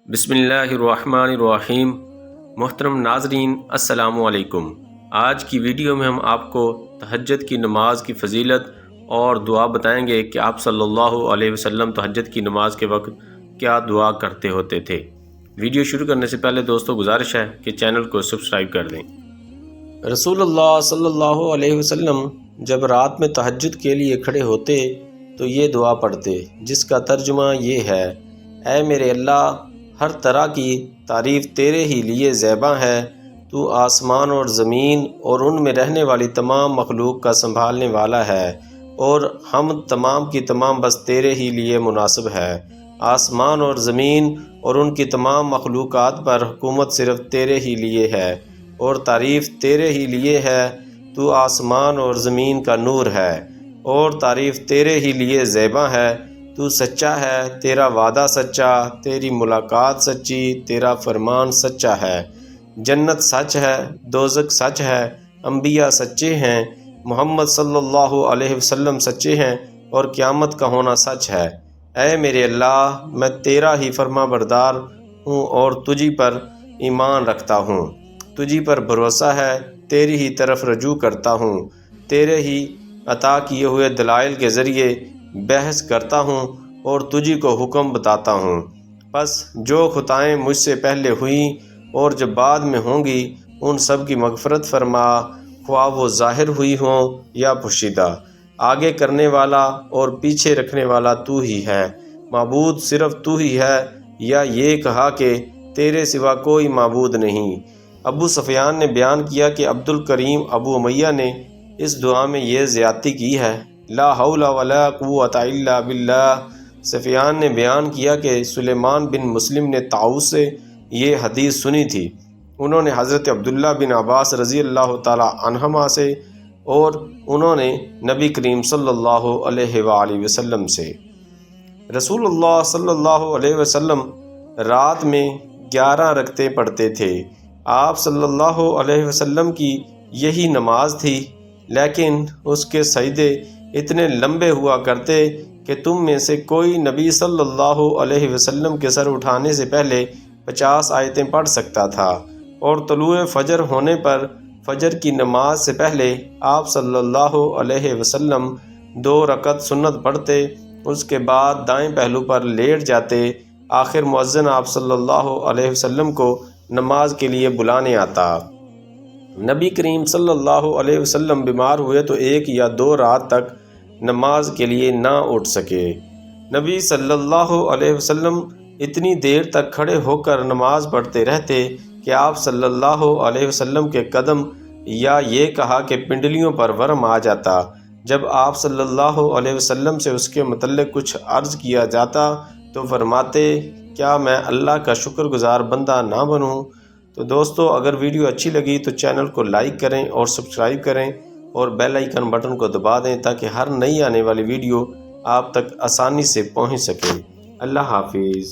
بسم اللہ الرحمن الرحیم۔ محترم ناظرین السلام علیکم۔ آج کی ویڈیو میں ہم آپ کو تہجد کی نماز کی فضیلت اور دعا بتائیں گے کہ آپ صلی اللہ علیہ وسلم تہجد کی نماز کے وقت کیا دعا کرتے ہوتے تھے۔ ویڈیو شروع کرنے سے پہلے دوستو گزارش ہے کہ چینل کو سبسکرائب کر دیں۔ رسول اللہ صلی اللہ علیہ وسلم جب رات میں تہجد کے لیے کھڑے ہوتے تو یہ دعا پڑھتے، جس کا ترجمہ یہ ہے: اے میرے اللہ، ہر طرح کی تعریف تیرے ہی لیے زیباں ہے۔ تو آسمان اور زمین اور ان میں رہنے والی تمام مخلوق کا سنبھالنے والا ہے، اور ہم تمام کی تمام بس تیرے ہی لیے مناسب ہے۔ آسمان اور زمین اور ان کی تمام مخلوقات پر حکومت صرف تیرے ہی لیے ہے، اور تعریف تیرے ہی لیے ہے۔ تو آسمان اور زمین کا نور ہے، اور تعریف تیرے ہی لیے زیباں ہے۔ تو سچا ہے، تیرا وعدہ سچا، تیری ملاقات سچی، تیرا فرمان سچا ہے۔ جنت سچ ہے، دوزخ سچ ہے، انبیاء سچے ہیں، محمد صلی اللہ علیہ وسلم سچے ہیں، اور قیامت کا ہونا سچ ہے۔ اے میرے اللہ، میں تیرا ہی فرما بردار ہوں اور تجھی پر ایمان رکھتا ہوں، تجھی پر بھروسہ ہے، تیری ہی طرف رجوع کرتا ہوں، تیرے ہی عطا کیے ہوئے دلائل کے ذریعے بحث کرتا ہوں اور تجھی کو حکم بتاتا ہوں۔ پس جو خطائیں مجھ سے پہلے ہوئیں اور جو بعد میں ہوں گی، ان سب کی مغفرت فرما، خواہ وہ ظاہر ہوئی ہوں یا پوشیدہ۔ آگے کرنے والا اور پیچھے رکھنے والا تو ہی ہے، معبود صرف تو ہی ہے، یا یہ کہا کہ تیرے سوا کوئی معبود نہیں۔ ابو سفیان نے بیان کیا کہ عبد الکریم ابو امیہ نے اس دعا میں یہ زیادتی کی ہے: لا حول ولا قوت الا باللہ۔ سفیان نے بیان کیا کہ سلیمان بن مسلم نے طاؤس سے یہ حدیث سنی تھی۔ انہوں نے حضرت عبداللہ بن عباس رضی اللہ تعالی عنہما سے، اور انہوں نے نبی کریم صلی اللہ علیہ وآلہ وسلم سے۔ رسول اللہ صلی اللہ علیہ وسلم رات میں 11 رکعتیں پڑھتے تھے۔ آپ صلی اللہ علیہ وسلم کی یہی نماز تھی، لیکن اس کے سجدے اتنے لمبے ہوا کرتے کہ تم میں سے کوئی نبی صلی اللہ علیہ وسلم کے سر اٹھانے سے پہلے 50 آیتیں پڑھ سکتا تھا، اور طلوع فجر ہونے پر فجر کی نماز سے پہلے آپ صلی اللہ علیہ وسلم 2 رکعت سنت پڑھتے، اس کے بعد دائیں پہلو پر لیٹ جاتے۔ آخر مؤذن آپ صلی اللہ علیہ وسلم کو نماز کے لیے بلانے آتا۔ نبی کریم صلی اللہ علیہ وسلم بیمار ہوئے تو 1 یا 2 رات تک نماز کے لیے نہ اٹھ سکے۔ نبی صلی اللہ علیہ وسلم اتنی دیر تک کھڑے ہو کر نماز پڑھتے رہتے کہ آپ صلی اللہ علیہ وسلم کے قدم، یا یہ کہا کہ پنڈلیوں پر ورم آ جاتا۔ جب آپ صلی اللہ علیہ وسلم سے اس کے متعلق کچھ عرض کیا جاتا تو فرماتے: کیا میں اللہ کا شکر گزار بندہ نہ بنوں؟ تو دوستو، اگر ویڈیو اچھی لگی تو چینل کو لائک کریں اور سبسکرائب کریں، اور بیل آئیکن بٹن کو دبا دیں تاکہ ہر نئی آنے والی ویڈیو آپ تک آسانی سے پہنچ سکے۔ اللہ حافظ۔